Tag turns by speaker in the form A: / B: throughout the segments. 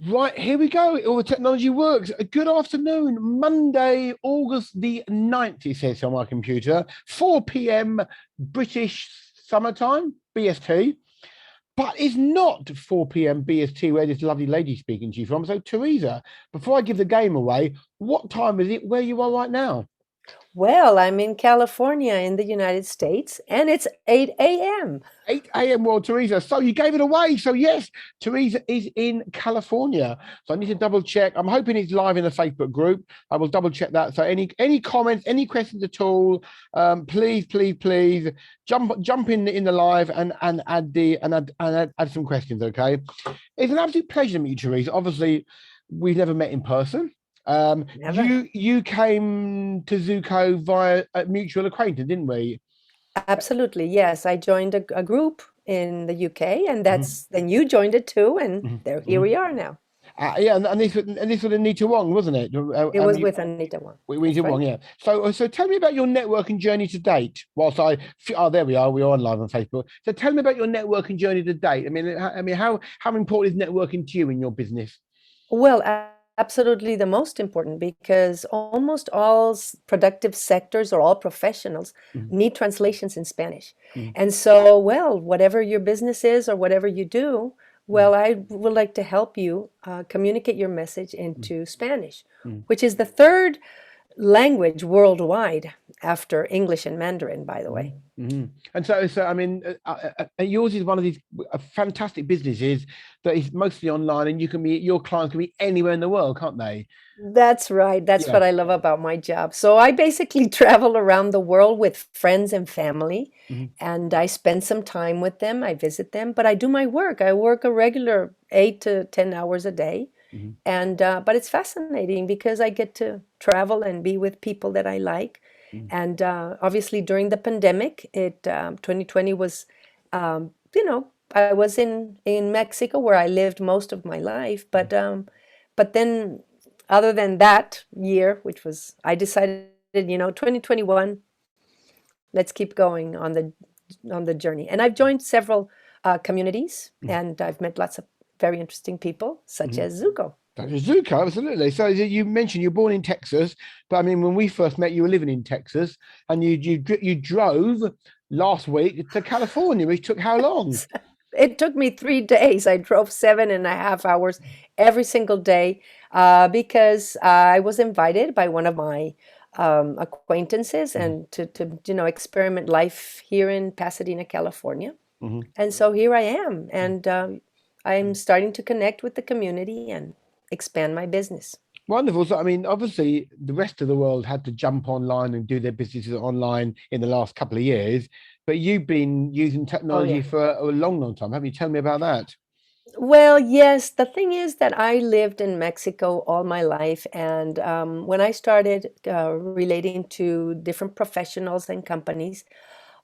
A: Right, here we go. All the technology works. Good afternoon. Monday, August the 9th, it says on my computer, 4 p.m. British summertime, BST. But it's not 4 p.m. BST where this lovely lady speaking to you from. So, Teresa, before I give the game away, what time is it where you are right now?
B: Well, I'm in California in the United States, and it's 8 a.m.
A: 8 a.m. World, Teresa. So you gave it away. So yes, Teresa is in California. So I need to double check. I'm hoping it's live in the Facebook group. I will double check that. So any comments, any questions at all, please jump in the live and add add some questions. Okay, it's an absolute pleasure to meet you, Teresa. Obviously, we've never met in person.
B: Never.
A: You came to Zuko via a mutual acquaintance, didn't we?
B: Absolutely, yes. I joined a group in the UK, and
A: Mhm,
B: then you joined it too, and
A: mhm,
B: here
A: mhm.
B: we are now.
A: Yeah, and this was Anita Wong, wasn't it?
B: It was with Anita Wong.
A: We
B: That's
A: did Wong,
B: right.
A: yeah. So tell me about your networking journey to date. There we are. We are on live on Facebook. So tell me about your networking journey to date. How important is networking to you in your business?
B: Well, absolutely the most important because almost all productive sectors or all professionals
A: Mhm,
B: need translations in Spanish.
A: mhm,
B: And so, well, whatever your business is or whatever you do,
A: mhm,
B: well, I would like to help you communicate your message
A: mhm,
B: into Spanish,
A: mhm,
B: which is the third language worldwide after English and Mandarin, by the way.
A: mhm, mhm. And so yours is one of these fantastic businesses that is mostly online, and your clients can be anywhere in the world, can't they?
B: That's right. That's
A: Yeah.
B: what I love about my job. So I basically travel around the world with friends and family,
A: Mhm,
B: and I spend some time with them. I visit them, but I do my work. I work a regular 8 to 10 hours a day,
A: mhm,
B: and but it's fascinating because I get to travel and be with people that I like.
A: mhm,
B: And obviously, during the pandemic, 2020 was, I was in Mexico where I lived most of my life, but then other than that year, which was I decided, 2021, let's keep going on the journey. And I've joined several communities,
A: mhm,
B: and I've met lots of very interesting people, such
A: mhm.
B: as Zuko.
A: Zhukov, absolutely. So you mentioned you're born in Texas, but I mean, when we first met, you were living in Texas, and you drove last week to California, which took how long?
B: It took me 3 days. I drove 7.5 hours every single day because I was invited by one of my acquaintances
A: Mhm,
B: and to experiment life here in Pasadena, California.
A: mhm,
B: And so here I am, and I'm starting to connect with the community and expand my business.
A: Wonderful. So, I mean, obviously, the rest of the world had to jump online and do their businesses online in the last couple of years, but you've been using
B: Oh,
A: technology
B: yeah.
A: for a long time. Haven't you? Tell me about that.
B: Well, yes, the thing is that I lived in Mexico all my life, and when I started relating to different professionals and companies,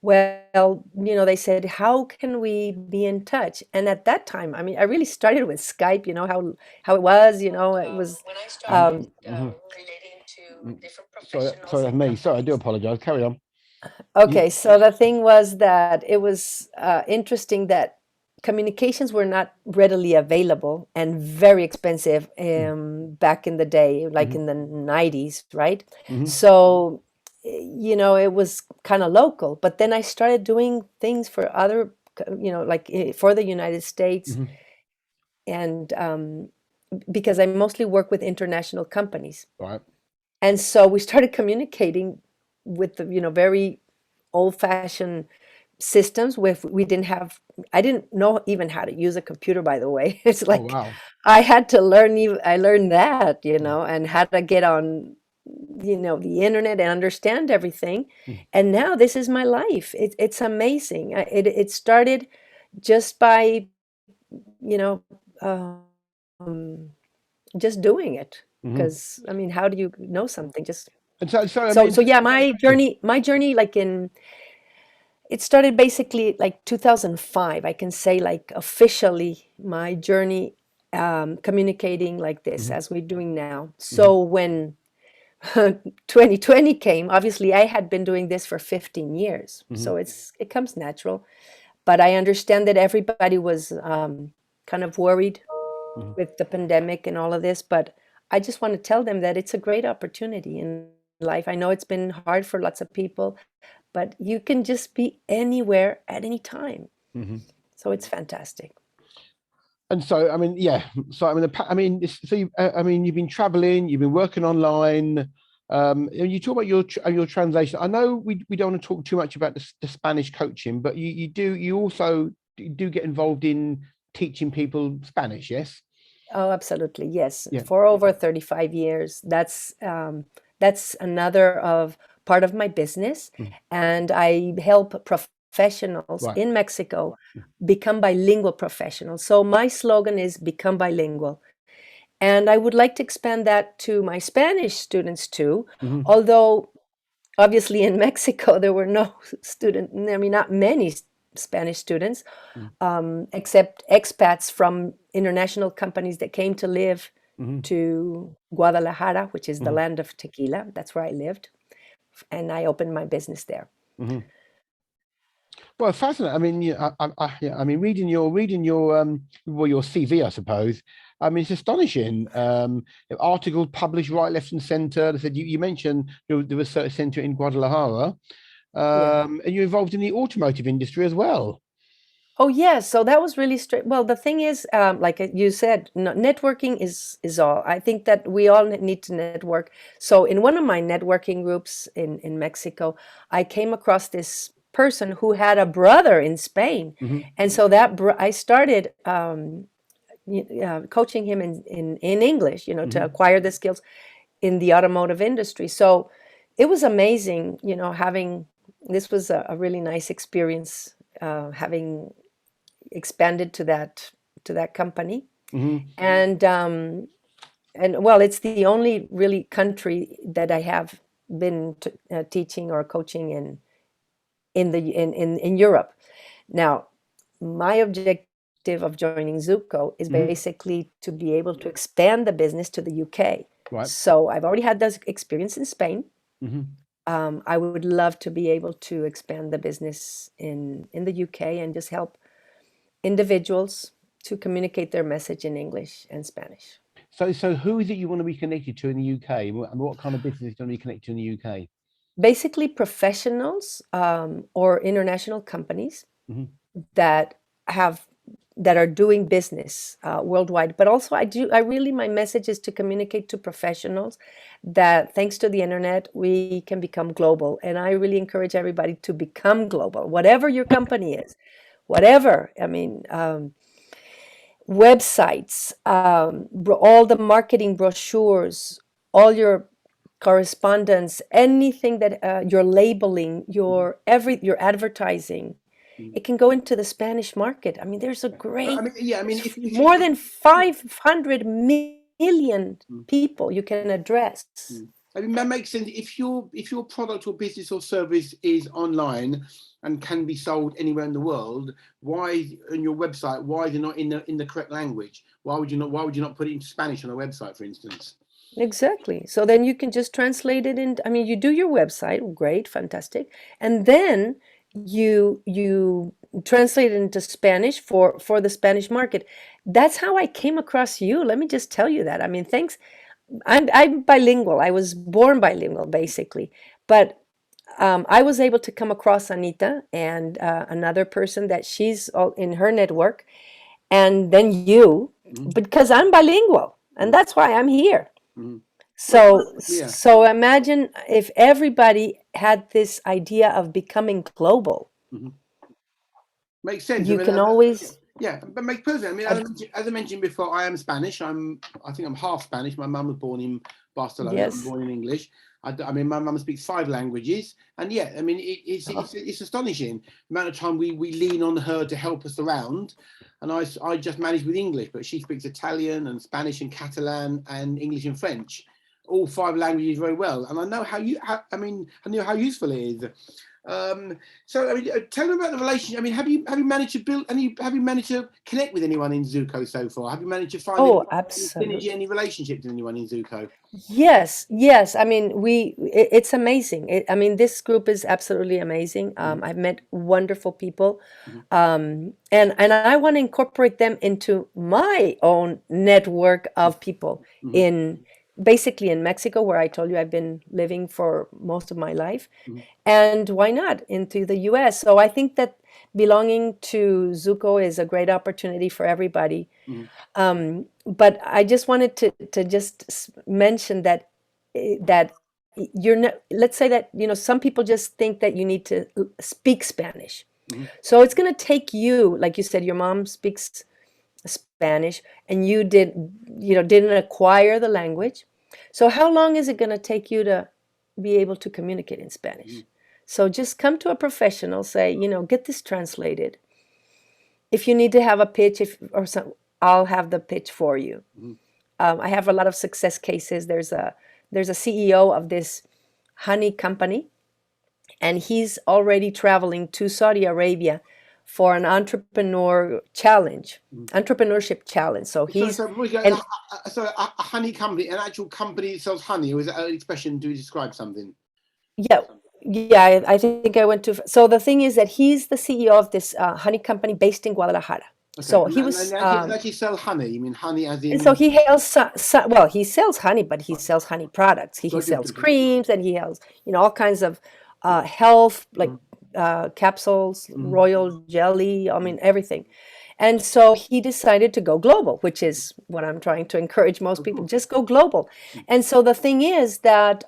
B: well, they said, how can we be in touch? And at that time, I mean, I really started with Skype, how it was, it was um,
A: Mhm. Sorry, that's me. Sorry, I do apologize. Carry on. You,
B: okay. So the thing was that it was interesting that communications were not readily available and very expensive
A: mhm,
B: back in the day, like
A: mhm,
B: in the 90s, right?
A: mhm,
B: So, it was kind of local. But then I started doing things for other, like for the United States,
A: mhm.
B: and because I mostly work with international companies.
A: Right.
B: And so we started communicating with the, very old-fashioned systems with we didn't have I didn't know even how to use a computer, by the way. It's
A: Oh
B: like
A: wow.
B: I had to I learned that, and how to get on, the internet and understand everything.
A: Mhm,
B: And now this is my life. It's amazing. It started just by, you know, um, just doing it.
A: mhm.
B: Because I mean, how do you know something? Just
A: And so I
B: so
A: mean,
B: so yeah, my journey, like it started basically like 2005. I can say, like, officially my journey communicating like this
A: mhm,
B: as we're doing now.
A: mhm,
B: So when 2020 came, obviously I had been doing this for 15 years.
A: mhm,
B: So it comes natural. But I understand that everybody was kind of worried with the pandemic and all of this, but I just want to tell them that it's a great opportunity in life. I know it's been hard for lots of people, but you can just be anywhere at any time. So it's fantastic.
A: And so, I mean, yeah. So, I mean, so I mean, you've been traveling, you've been working online. And you talk about your translation. I know we don't want to talk too much about the Spanish coaching, but you also do get involved in teaching people Spanish, yes?
B: Oh, absolutely. Yes.
A: Yeah.
B: For over 35 years. That's another of part of my business.
A: Mm.
B: And I help professionals
A: Right.
B: in Mexico become bilingual professionals. So my slogan is become bilingual. And I would like to expand that to my Spanish students too. Although obviously in Mexico there were no I mean, not many Spanish students, except expats from international companies that came to live to Guadalajara, which is the land of tequila. That's where I lived, and I opened my business there.
A: Well, fascinating. I mean, yeah, I mean, reading your well, your CV, I suppose. I mean, it's astonishing. Articles published right, left, and centre. They said you mentioned the research centre in Guadalajara,
B: Yeah.
A: and you're involved in the automotive industry as well.
B: Oh yes, so that was really straight. Well, the thing is, like you said, networking is all. I think that we all need to network. So in one of my networking groups in Mexico, I came across this person who had a brother in Spain, and so I started coaching him in English, to acquire the skills in the automotive industry. So it was amazing, having this was a really nice experience, having expanded to that company. And well, it's the only really country that I have been teaching or coaching in Europe. Now, my objective of joining Zuco is basically to be able to expand the business to the UK.
A: Right.
B: So I've already had this experience in Spain. I would love to be able to expand the business in the UK and just help individuals to communicate their message in English and Spanish.
A: So who is it you want to be connected to in the UK? What kind of business is going to be connected to in the UK?
B: Basically, professionals or international companies that have that are doing business worldwide. But also, my message is to communicate to professionals that thanks to the internet, we can become global. And I really encourage everybody to become global, whatever your company is, whatever. I mean, websites, all the marketing brochures, all your correspondence, anything that your labeling, your advertising, it can go into the Spanish market. I mean, there's a great, more than 500 million people you can address.
A: I mean, that makes sense. If your product or business or service is online and can be sold anywhere in the world, why on your website? Why is it not in the correct language? Why would you not put it into Spanish on a website, for instance?
B: Exactly. So then you can just translate it in. I mean, you do your website, great, fantastic, and then you translate it into Spanish for the Spanish market. That's how I came across you. Let me just tell you that. I mean, thanks. I'm bilingual. I was born bilingual, basically, but I was able to come across Anita and another person that she's all in her network, and then you, because I'm bilingual, and that's why I'm here. So imagine if everybody had this idea of becoming global.
A: Makes sense.
B: You can always.
A: Yeah, but makes perfect. I mean, as I mentioned before, I am Spanish. I think I'm half Spanish. My mum was born in Barcelona.
B: Yes.
A: I'm born in English. I mean, my mum speaks 5 languages, and yeah, I mean, it's astonishing the amount of time we lean on her to help us around. And I just manage with English, but she speaks Italian and Spanish and Catalan and English and French, all 5 languages very well. And I know I know how useful it is. So I mean, tell me about the relationship. I mean, have you managed to build any? Have you managed to connect with anyone in Zoco so far? Have you managed to find
B: Oh,
A: any synergy,
B: absolutely.
A: any relationships with anyone in Zoco?
B: Yes, yes. I mean, it's amazing. I mean, this group is absolutely amazing.
A: Mhm,
B: I've met wonderful people,
A: mhm,
B: and I want to incorporate them into my own network of people
A: mhm,
B: in basically in Mexico, where I told you I've been living for most of my life,
A: mhm,
B: and why not into the US? So I think that belonging to Zuko is a great opportunity for everybody.
A: mhm,
B: But I just wanted to just mention that that you're not, let's say that, some people just think that you need to speak Spanish.
A: mhm.
B: So it's going to take you, like you said, your mom speaks Spanish and didn't acquire the language. So how long is it going to take you to be able to communicate in
A: Mhm.
B: Spanish? So just come to a professional, say, get this translated. If you need to have a pitch, if or some, I'll have the pitch for you.
A: Mhm.
B: I have a lot of success cases. There's a CEO of this honey company, and he's already traveling to Saudi Arabia for an
A: Mhm.
B: entrepreneurship challenge. So
A: So,
B: he's
A: so, before we go,
B: and
A: so a honey company, an actual company that sells honey, or is that an expression to describe something?
B: yeah, yeah. I think I went to. So the thing is that he's the CEO of this honey company based in Guadalajara.
A: Okay,
B: So
A: and,
B: he
A: and, and
B: was
A: actually, and actually sell honey. You mean honey as
B: And so
A: in?
B: he sells, well, he sells honey, but he sells honey products. He
A: Okay,
B: sells
A: okay, okay.
B: creams, and he has, all kinds of health, like
A: Mhm,
B: capsules,
A: mhm,
B: royal jelly, I
A: mhm,
B: mean, everything. And so he decided to go global, which is what I'm trying to encourage most
A: of
B: people,
A: course.
B: just go global. And so the thing is that,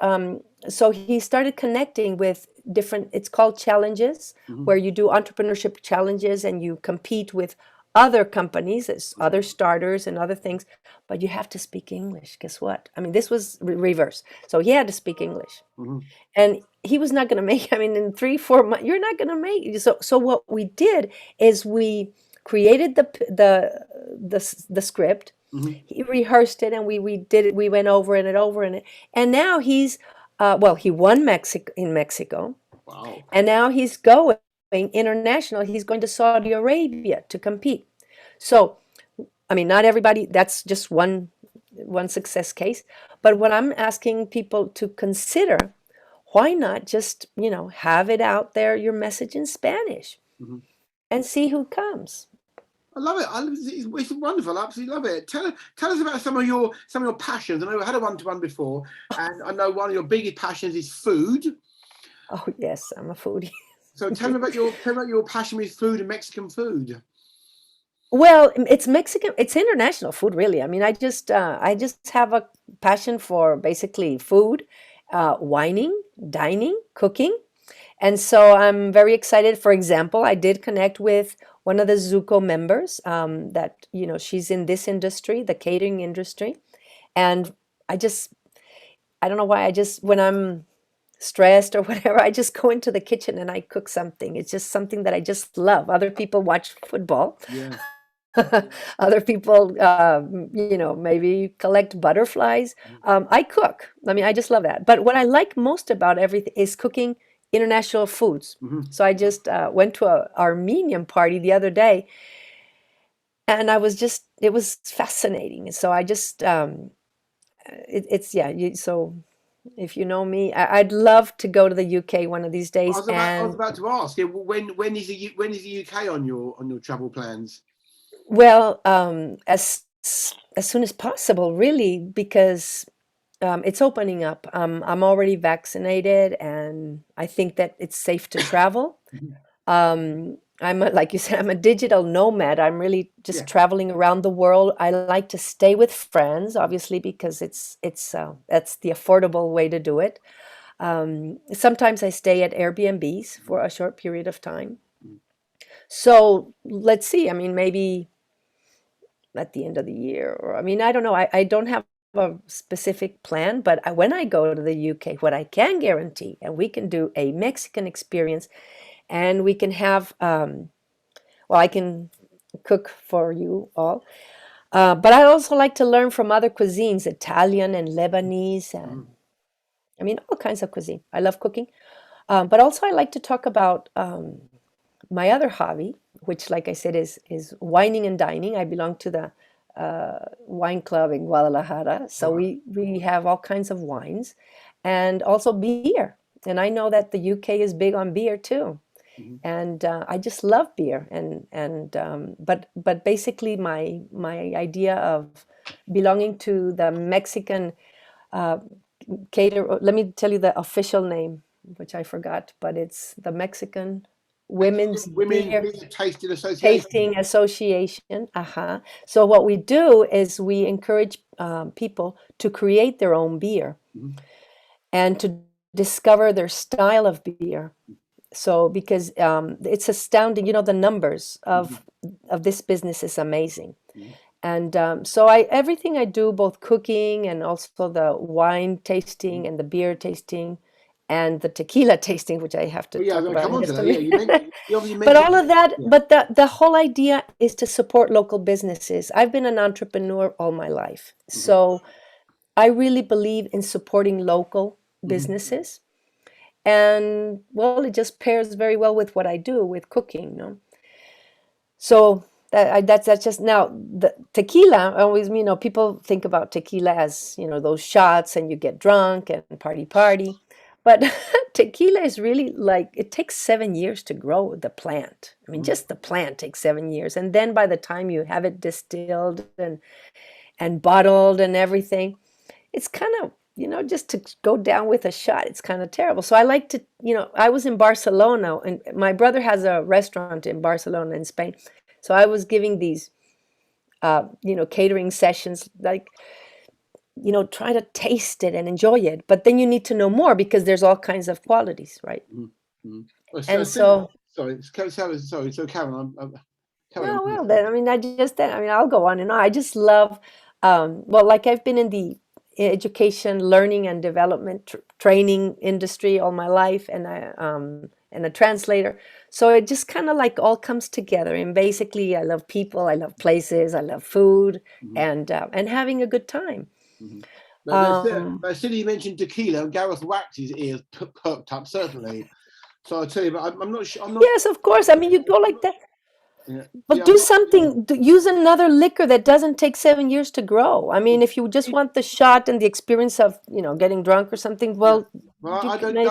B: so he started connecting with different, it's called challenges,
A: Mhm.
B: where you do entrepreneurship challenges and you compete with other companies,
A: Okay.
B: other starters and other things, but you have to speak English. Guess what? I mean, this was reverse. So he had to speak English.
A: Mhm,
B: And he was not going to make, I mean, in 3 4 months, you're not going to make it. So what we did is we created the script.
A: mhm.
B: He rehearsed it, and we did it. We went over and it over and it. And now he's, well, he won Mexico in Mexico,
A: Wow.
B: and now he's going international. He's going to Saudi Arabia to compete. So, I mean, not everybody, that's just one success case. But what I'm asking people to consider, why not just, have it out there, your message in Spanish,
A: Mhm.
B: and see who comes.
A: I love it. It's wonderful. I absolutely love it. Tell us about some of your passions. I know I had a one-to-one before, and I know one of your biggest passions is food.
B: Oh, yes, I'm a foodie.
A: So tell me about your passion with food and Mexican food.
B: Well, it's Mexican, it's international food, really. I mean, I just have a passion for basically food, whining, dining, cooking. And so I'm very excited. For example, I did connect with one of the Zoco members, that, she's in this industry, the catering industry. And I just, I don't know why, when I'm stressed or whatever, I just go into the kitchen and I cook something. It's just something that I just love. Other people watch football.
A: Yeah.
B: Other people, maybe collect butterflies. I cook. I mean, I just love that. But what I like most about everything is cooking international foods.
A: Mhm.
B: So I just went to a Armenian party the other day, and it was fascinating. So I just, it's, yeah. So if you know me, I'd love to go to the UK one of these
A: I
B: days.
A: was about I was
B: And
A: about to ask. Yeah, when is the UK on your travel plans?
B: well, as soon as possible, really, because it's opening up. I'm already vaccinated, and I think that it's safe to travel.
A: Mhm.
B: Like you said, I'm a digital nomad. I'm really just
A: Yeah.
B: traveling around the world. I like to stay with friends, obviously, because that's the affordable way to do it. Sometimes I stay at Airbnbs for a short period of time.
A: Mhm.
B: So let's see. I mean, maybe at the end of the year, or I mean, I don't know. I don't have a specific plan, but when I go to the UK, what I can guarantee, and we can do a Mexican experience, and we can have, well, I can cook for you all. But I also like to learn from other cuisines, Italian and Lebanese, and
A: Mhm.
B: I mean, all kinds of cuisine. I love cooking. But also I like to talk about my other hobby, which, like I said, is wining and dining. I belong to the wine club in Guadalajara, so
A: Right.
B: we have all kinds of wines, and also beer. And I know that the UK is big on beer too.
A: Mhm.
B: And I just love beer. But basically, my idea of belonging to the Mexican uh, cater. Let me tell you the official name, which I forgot, but it's the Mexican Women's
A: Mexican Women
B: Beer
A: Beer Tasting Association.
B: Tasting Association. Uh-huh. So what we do is we encourage people to create their own beer
A: Mhm.
B: and to discover their style of beer. So because it's astounding, the numbers
A: Mhm.
B: of this business is amazing.
A: Mhm.
B: And so everything I do, both cooking and also the wine tasting
A: Mhm.
B: and the beer tasting and the tequila tasting, which I have to
A: Well, yeah, I'm
B: talk
A: going to
B: about
A: come
B: in
A: on to
B: just a
A: that. Yeah,
B: minute.
A: you obviously
B: But
A: mentioned.
B: all of that,
A: Yeah.
B: but the whole idea is to support local businesses. I've been an entrepreneur all my life.
A: Mhm.
B: So I really believe in supporting local
A: Mhm.
B: businesses. And well, it just pairs very well with what I do with cooking. So that's just now the tequila. Always, people think about tequila as those shots, and you get drunk and party. But tequila is really like it takes 7 years to grow the plant. I mean,
A: Mhm.
B: just the plant takes 7 years, and then by the time you have it distilled and bottled and everything, it's kind of just to go down with a shot, it's kind of terrible. So I like to, I was in Barcelona, and my brother has a restaurant in Barcelona in Spain. So I was giving these catering sessions, like try to taste it and enjoy it, but then you need to know more because there's all kinds of qualities, right?
A: Mhm. Mhm. Well,
B: And so
A: sorry, sorry. So Karen, carry on,
B: no,
A: please.
B: well, then, I'll go on and on. I just love, well, like I've been in the education, learning and development training industry all my life, and a translator. So it just kind of like all comes together. And basically, I love people, I love places, I love food,
A: Mhm.
B: and having a good time.
A: Mhm.
B: Um,
A: But still, you mentioned tequila, and Gareth waxed his ears perked up certainly. So I tell you, but I'm not sure. I'm not.
B: yes, of course. I mean, you go like that.
A: Yeah,
B: Well,
A: yeah, I'm
B: do
A: not.
B: something, use another liquor that doesn't take 7 years to grow. I mean, if you just want the shot and the experience of, getting drunk or something,
A: Yeah.
B: well,
A: Well,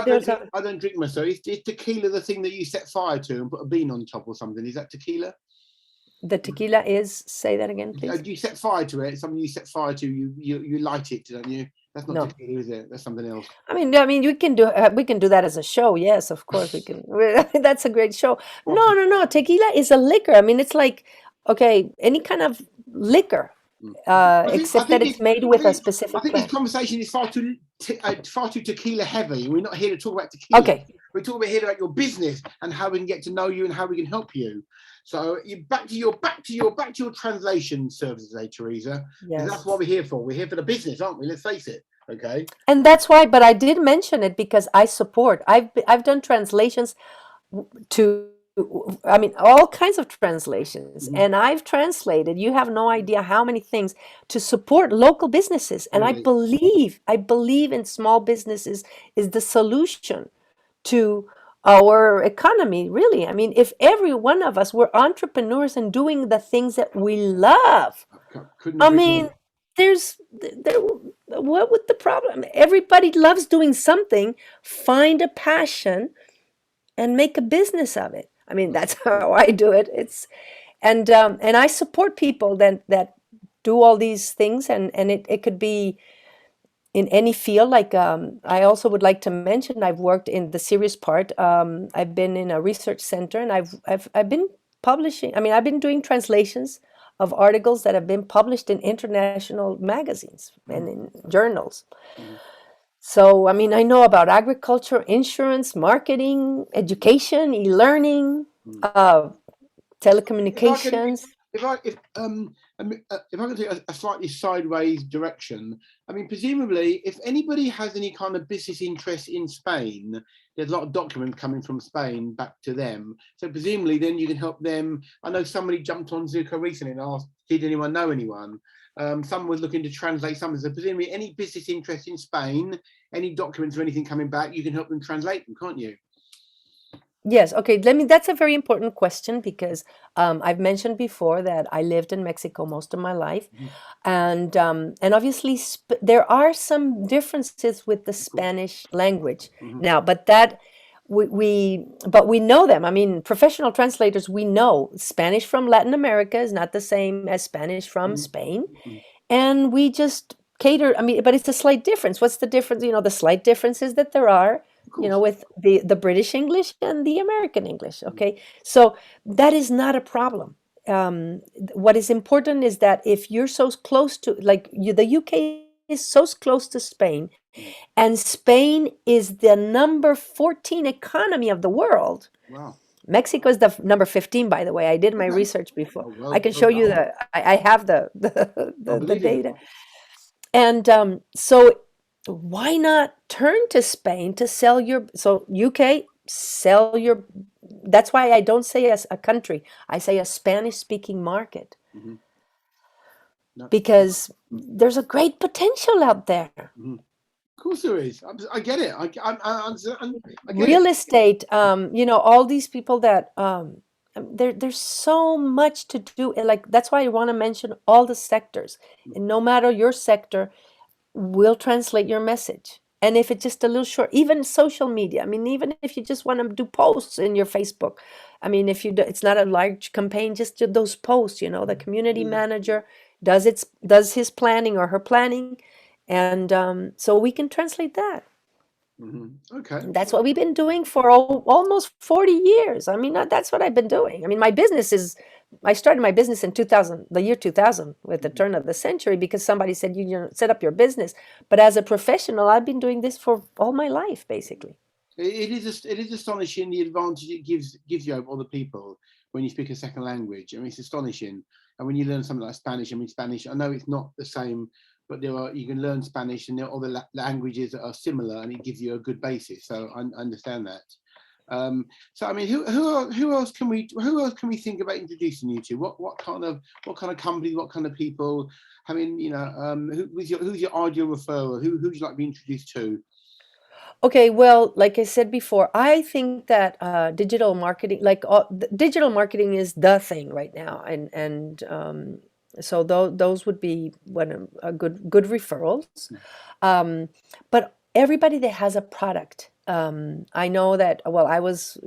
B: there's a,
A: I don't drink myself. Is tequila the thing that you set fire to and put a bean on top or something? Is that tequila?
B: the tequila is, say that again, please.
A: Do you set fire to it? It's something you set fire to. You light it, don't you? That's not
B: No.
A: tequila, is it? That's something else.
B: I mean, we can do that as a show. Yes, of course we can. That's a great show.
A: Well,
B: No, no, no. Tequila is a liquor. I mean, it's like, okay, any kind of liquor,
A: mm. I
B: except that
A: think
B: it's
A: it's
B: made
A: I
B: with a
A: think I
B: specific
A: think this
B: plant.
A: conversation is far too tequila heavy. We're not here to talk about tequila.
B: Okay.
A: We're talking about your business and how we can get to know you and how we can help you. So you back to your translation services, Teresa, because that's
B: Yes.
A: what we're here for. We're here for the business, aren't we? Let's face it. Okay.
B: And that's why, but I did mention it because I support. I've done translations to, I mean, all kinds of translations,
A: Mhm.
B: and I've translated. You have no idea how many things to support local businesses, and I
A: Really.
B: believe I believe in small businesses is the solution to our economy. Really, I mean, if every one of us were entrepreneurs and doing the things that we love,
A: Couldn't
B: I
A: agree more.
B: mean, there, what would the problem? Everybody loves doing something. Find a passion and make a business of it. I mean, that's how I do it. And I support people that do all these things, and it could be in any field. Like I also would like to mention, I've worked in the serious part. I've been in a research center, and I've been publishing. I mean, I've been doing translations of articles that have been published in international magazines and
A: Mhm.
B: in journals.
A: Mhm.
B: So, I mean, I know about agriculture, insurance, marketing, education, e-learning,
A: Mhm. If I can,
B: telecommunications.
A: if I can take a slightly sideways direction, I mean, presumably, if anybody has any kind of business interest in Spain, there's a lot of documents coming from Spain back to them. So presumably, then you can help them. I know somebody jumped on Zoco recently and asked, "Did anyone know anyone?" Someone was looking to translate something. So presumably, any business interest in Spain, any documents or anything coming back, you can help them translate them, can't you?
B: Yes, okay. That's a very important question because I've mentioned before that I lived in Mexico most of my life,
A: Mhm.
B: and obviously there are some differences with the
A: Of course.
B: Spanish language
A: Mhm.
B: now, but that but we know them. I mean, professional translators, we know Spanish from Latin America is not the same as Spanish from
A: Mhm.
B: Spain,
A: Mhm.
B: and we just cater. I mean, but it's a slight difference. What's the difference? The slight difference is that there are,
A: Of course.
B: with the British English and the American English. Okay, so that is not a problem. What is important is that if you're so close to, like the UK is so close to Spain,
A: Mhm.
B: and Spain is the number 14 economy of the world.
A: Wow.
B: Mexico is the number 15, by the way. I did my
A: Okay.
B: research before.
A: Oh,
B: I
A: well,
B: can
A: well
B: show you
A: done.
B: I have
A: I
B: the
A: believe it.
B: data. And so why not turn to Spain to sell so UK, sell your, that's why I don't say as a country, I say a Spanish speaking market,
A: Mhm. No.
B: because there's a great potential out there.
A: Mhm. Of course there is. I get it. I get
B: Real
A: it.
B: estate, all these people that there's so much to do. And like that's why I want to mention all the sectors. And no matter your sector, will translate your message. And if it's just a little short, even social media, I mean, even if you just want to do posts in your Facebook, I mean, if you do, it's not a large campaign, just do those posts, the community
A: Yeah.
B: manager does his planning or her planning. And so we can translate that.
A: Mhm. Okay.
B: And that's what we've been doing for almost 40 years. I mean, that's what I've been doing. I mean, I started my business in 2000, the year 2000, with the
A: Mhm.
B: turn of the century, because somebody said, set up your business. But as a professional, I've been doing this for all my life, basically.
A: It is astonishing the advantage it gives you over other people when you speak a second language. I mean, it's astonishing. And when you learn something like Spanish, I mean, Spanish, I know it's not the same, but you can learn Spanish and there are other languages that are similar, and it gives you a good basis. So I understand that. So I mean, who else can we think about introducing you to? What kind of company, what kind of people? I mean, who's your ideal referrer? Who'd you like to be introduced to?
B: Okay, well, like I said before, I think that digital marketing, digital marketing is the thing right now, and so those would be a good referrals. Um, but everybody that has a product, I know that. Well, I was,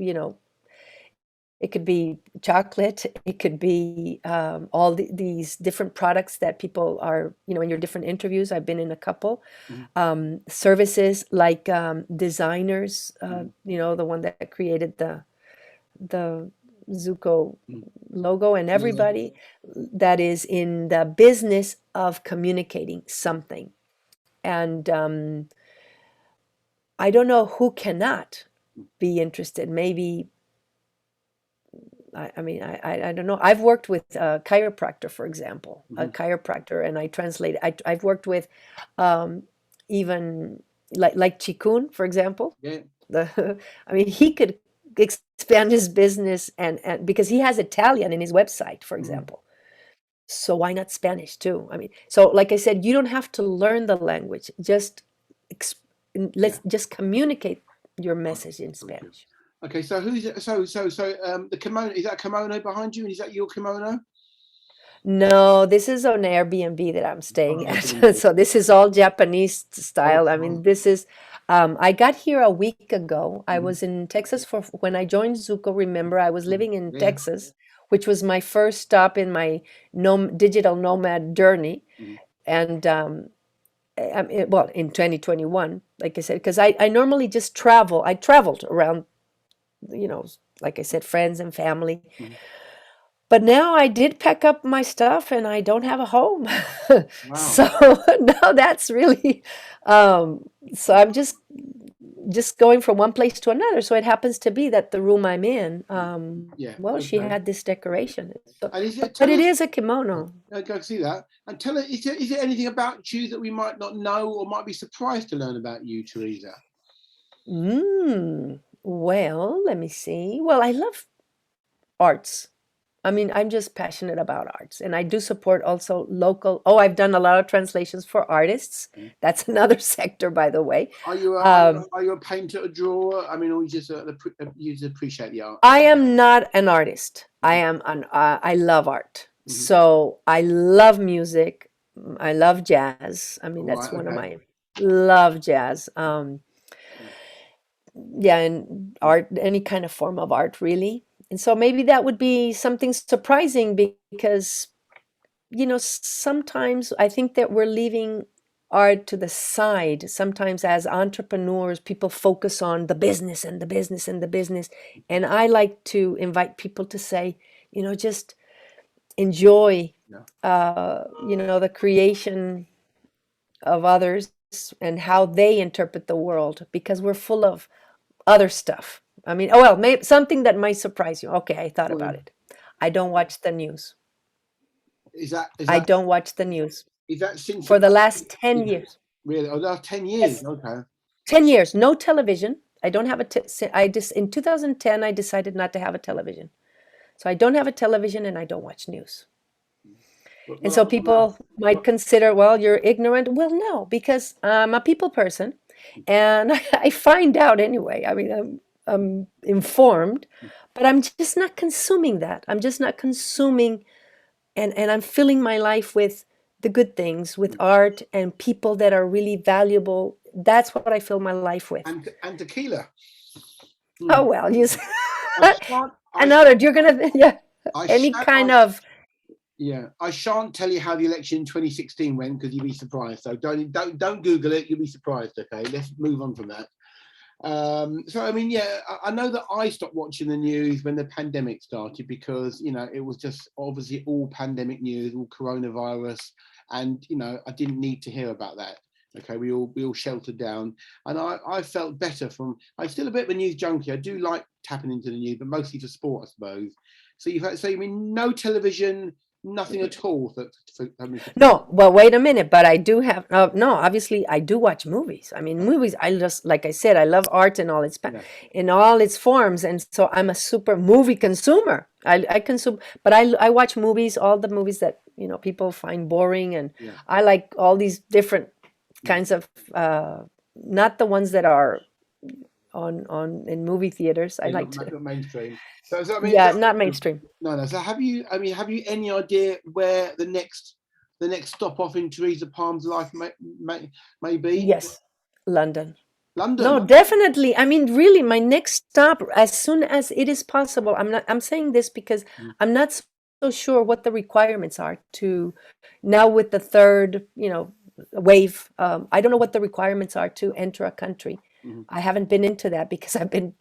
B: it could be chocolate, it could be all these different products that people are, in your different interviews. I've been in a couple
A: Mhm.
B: services like designers,
A: Mhm.
B: the one that created the Zuko
A: Mhm.
B: logo, and
A: Yeah.
B: everybody that is in the business of communicating something. And I don't know who cannot be interested. Maybe I mean, I don't know. I've worked with a chiropractor, for example, a
A: Mhm.
B: chiropractor, and I translate. I've worked with um, even like Chikun, for example.
A: Yeah.
B: I mean, he could expand his business, and because he has Italian in his website, for
A: Mhm.
B: example. So why not Spanish too? I mean, so like I said, you don't have to learn the language. Ex-
A: Yeah.
B: let's just communicate your
A: Right.
B: message in
A: Thank you.
B: Spanish.
A: Okay, so who's it? The kimono, is that a kimono behind you? And is that your kimono?
B: No, this is an Airbnb that I'm staying
A: Oh,
B: at.
A: Airbnb.
B: So this is all Japanese
A: Oh,
B: style. I mean,
A: wow.
B: this is, I got here a week ago. I
A: Mhm.
B: was in Texas when I joined Zuko. Remember, I was
A: Mhm.
B: living in
A: Yeah.
B: Texas, which was my first stop in my digital nomad journey.
A: Mhm.
B: And well, in 2021, like I said, because I normally just travel. I traveled around, you know, like I said, friends and family.
A: Mhm.
B: But now I did pack up my stuff and I don't have a home.
A: Wow.
B: So now that's really, so I'm just going from one place to another. So it happens to be that the room I'm in,
A: Yeah.
B: well, she
A: Okay.
B: had this decoration. So,
A: And is it?
B: but
A: Tell
B: it
A: us.
B: is a kimono.
A: Go see that. And tell us. Is there anything about you that we might not know or might be surprised to learn about you, Teresa?
B: Well, let me see. Well, I love arts. I mean, I'm just passionate about arts, and I do support also local. Oh, I've done a lot of translations for artists. That's another sector, by the way.
A: Are you a,
B: Um,
A: are you a painter, a drawer? I mean, or you just you just appreciate the art?
B: I am not an artist. I love art.
A: Mhm.
B: So I love music. I love jazz. I mean,
A: All
B: that's
A: right,
B: one of
A: okay.
B: my love jazz. Yeah, and art, any kind of form of art, really. And so maybe that would be something surprising because, sometimes I think that we're leaving art to the side. Sometimes as entrepreneurs, people focus on the business and the business and the business. And I like to invite people to say, just enjoy,
A: Yeah.
B: the creation of others and how they interpret the world, because we're full of other stuff. I mean, oh well, maybe something that might surprise you. Okay, I thought about
A: Well,
B: it. I don't watch the news.
A: is that is
B: I
A: that
B: don't watch the news
A: is that since
B: for
A: you
B: the last 10
A: yeah,
B: years.
A: really? Oh, that's 10 years.
B: Yes,
A: Okay.
B: 10 years, no television. I don't have I just in 2010 I decided not to have a television. So I don't have a television and I don't watch news. And so people might consider, well, you're ignorant. Well, no, because I'm a people person and I find out anyway. I mean, I'm informed, but I'm just not consuming that. I'm just not consuming, and I'm filling my life with the good things, with art and people that are really valuable. That's what I fill my life with.
A: And tequila.
B: Oh,
A: Hmm.
B: well, you
A: I shan't.
B: another, you're gonna, yeah,
A: I
B: any
A: shan't.
B: kind of,
A: Yeah, I shan't tell you how the election in 2016 went because you'll be surprised. So don't Google it. You'll be surprised. Okay, let's move on from that. So I mean, yeah, I know that I stopped watching the news when the pandemic started because it was just obviously all pandemic news, all coronavirus, and I didn't need to hear about that. Okay, we all sheltered down, and I felt better from. I'm still a bit of a news junkie. I do like tapping into the news, but mostly for sport, I suppose. So you mean no television, nothing at all
B: no, well, wait a minute, but I do have, no, obviously I do watch movies. I mean, movies, I just, like I said, I love art in all its,
A: yeah.
B: in all its forms. And so I'm a super movie consumer. I consume, but I watch movies, all the movies that, people find boring. And
A: Yeah.
B: I like all these different kinds of, not the ones that are on in movie theaters. I like to,
A: Not mainstream. So I mean,
B: yeah, not mainstream.
A: no. So have you? I mean, have you any idea where the next stop off in Teresa Palm's life may be?
B: Yes, London.
A: London.
B: No, definitely. I mean, really, my next stop, as soon as it is possible. I'm saying this because I'm not so sure what the requirements are to now with the third, wave. I don't know what the requirements are to enter a country.
A: Mhm.
B: I haven't been into that because I've been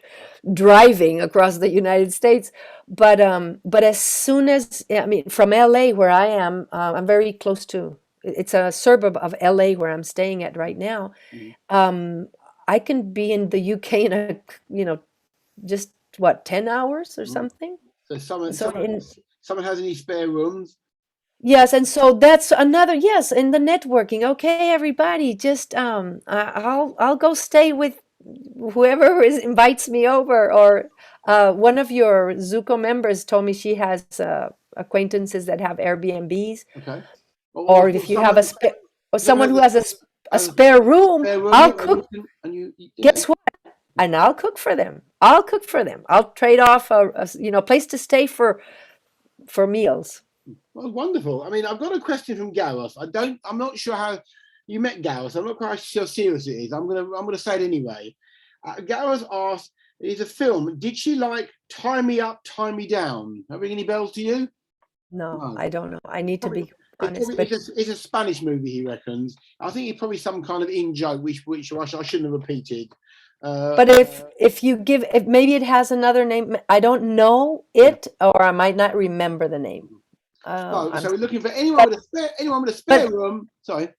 B: driving across the United States. But as soon as, I mean, from LA where I am, I'm very close to. It's a suburb of LA where I'm staying at right now.
A: Mhm.
B: I can be in the UK in just what, 10 hours or
A: Mhm.
B: something.
A: So someone
B: So
A: someone someone has any spare rooms?
B: yes, and so that's another, yes, in the networking. Okay, everybody, just I'll go stay with whoever invites me over, or one of your Zoco members told me she has acquaintances that have Airbnbs,
A: Okay.
B: or
A: Or
B: if you have
A: someone
B: or
A: someone
B: someone
A: has
B: who has a
A: a
B: spare room,
A: spare room,
B: I'll
A: yeah,
B: cook.
A: and yeah.
B: Guess what? And I'll cook for them. I'll cook for them. I'll trade off a place to stay for meals.
A: Well, wonderful. I mean, I've got a question from Gareth. I'm not sure how you met Gareth. I'm not quite sure how serious it is. I'm gonna say it anyway. Gareth asked, "It's a film. Did she like Tie Me Up, Tie Me Down? That ring any bells to you?"
B: No,
A: No.
B: I don't know. I need to
A: Probably,
B: be honest, but
A: it's a Spanish movie, he reckons. I think it's probably some kind of in joke, which I shouldn't have repeated. Uh,
B: but if you give, if maybe it has another name, I don't know
A: yeah.
B: it, or I might not remember the name.
A: So
B: I'm
A: we're looking for anyone with a spare room. Sorry.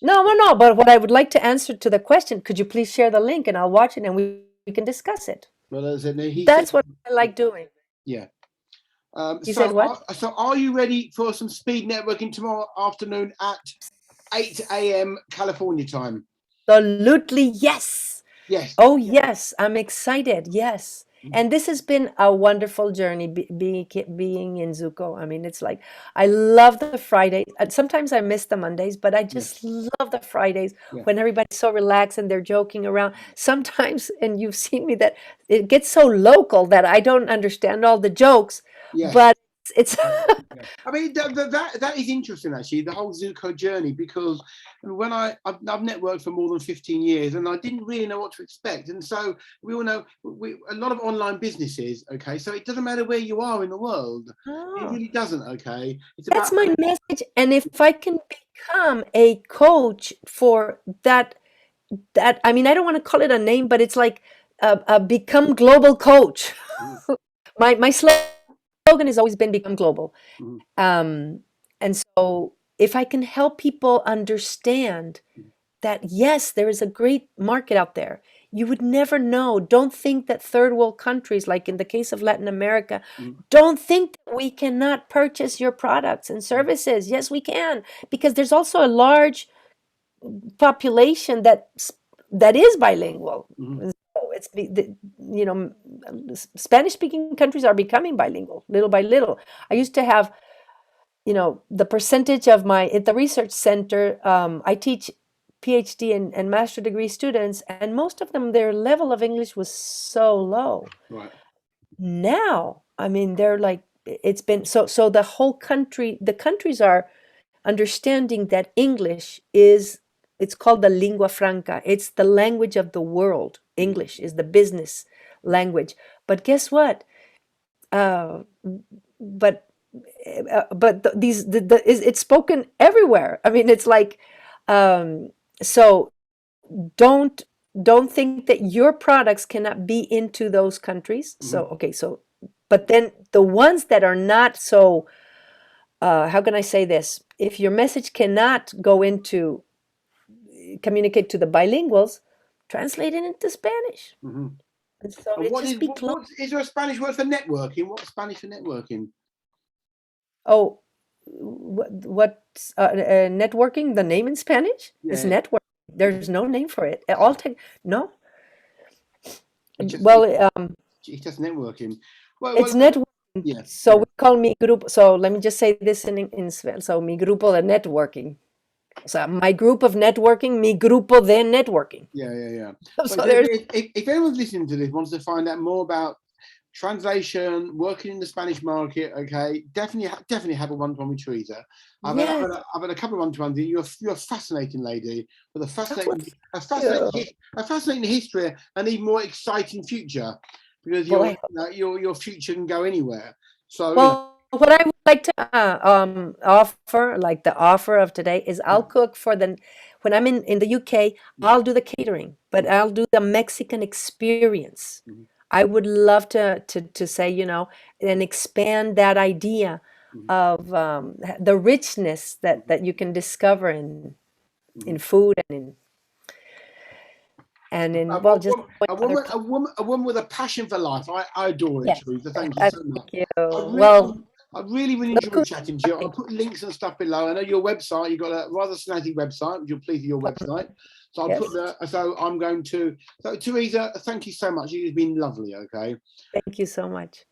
B: no. But what I would like to answer to the question, could you please share the link and I'll watch it and we can discuss it.
A: Well, as in, he said,
B: That's what I like doing.
A: yeah.
B: He said what?
A: So are you ready for some speed networking tomorrow afternoon at 8 a.m. California time?
B: Absolutely, yes.
A: Yes.
B: Oh, yes. I'm excited. Yes. And this has been a wonderful journey being in Zuko. I mean, it's like I love the Fridays. Sometimes I miss the Mondays, but I just love the Fridays
A: Yeah.
B: when everybody's so relaxed and they're joking around. Sometimes, and you've seen me, that it gets so local that I don't understand all the jokes,
A: Yes.
B: but it's
A: Yeah. I mean, that is interesting, actually, the whole Zuko journey, because when I've networked for more than 15 years and I didn't really know what to expect. And so we all know a lot of online businesses, okay, so it doesn't matter where you are in the world. It really doesn't, okay? It's
B: that's
A: about
B: my message. And if I can become a coach for that, I mean, I don't want to call it a name, but it's like a become global coach. My slogan has always been become global. And so if I can help people understand that, yes, there is a great market out there. You would never know. Don't think that third world countries, like in the case of Latin America, don't think that we cannot purchase your products and services. Yes, we can, because there's also a large population that is bilingual. So it's you know, Spanish speaking countries are becoming bilingual little by little. I used to have, you know, the percentage of at the research center, I teach PhD and master degree students, and most of them, their level of English was so low.
A: right.
B: Now, I mean, they're like, it's been so the whole country, the countries are understanding that English is, it's called the lingua franca. It's the language of the world. English is the business language. But guess what? But it's spoken everywhere. I mean, it's like, so don't think that your products cannot be into those countries. So okay, so but then the ones that are not so, how can I say this? If your message cannot go into, communicate to the bilinguals, translate it into Spanish. And so
A: And
B: it
A: what
B: just
A: is
B: be close.
A: is there a Spanish word for networking? What's Spanish for networking?
B: Oh, what's networking? The name in Spanish is
A: Yeah,
B: network. There's no name for it. All no.
A: it's just
B: Well,
A: it's just networking. Well,
B: it's networking.
A: yeah.
B: So we call mi grupo. So let me just say this in Spanish. So mi grupo de networking. So my group of networking, mi grupo de networking.
A: Yeah.
B: So
A: Well,
B: there's
A: if anyone's listening to this wants to find out more about translation, working in the Spanish market, okay, definitely have a one-to-one with Teresa. I've had a couple of one-to-ones. You're a fascinating lady with a fascinating history and even more exciting future, because your future can go anywhere. So
B: what I would like to offer, like the offer of today, is I'll cook for when I'm in the UK, I'll do the catering, but I'll do the Mexican experience. I would love to say, you know, and expand that idea of the richness that you can discover in food and in well, just
A: a woman with a passion for life. I adore it,
B: yes.
A: Teresa. Thank you so much.
B: Thank you. Well,
A: I really enjoyed chatting to you. I'll put links and stuff below. I know your website, you've got a rather snazzy website, which you're pleased with your website. So I'll put so I'm going to, so Teresa, thank you so much. You've been lovely, okay?
B: Thank you so much.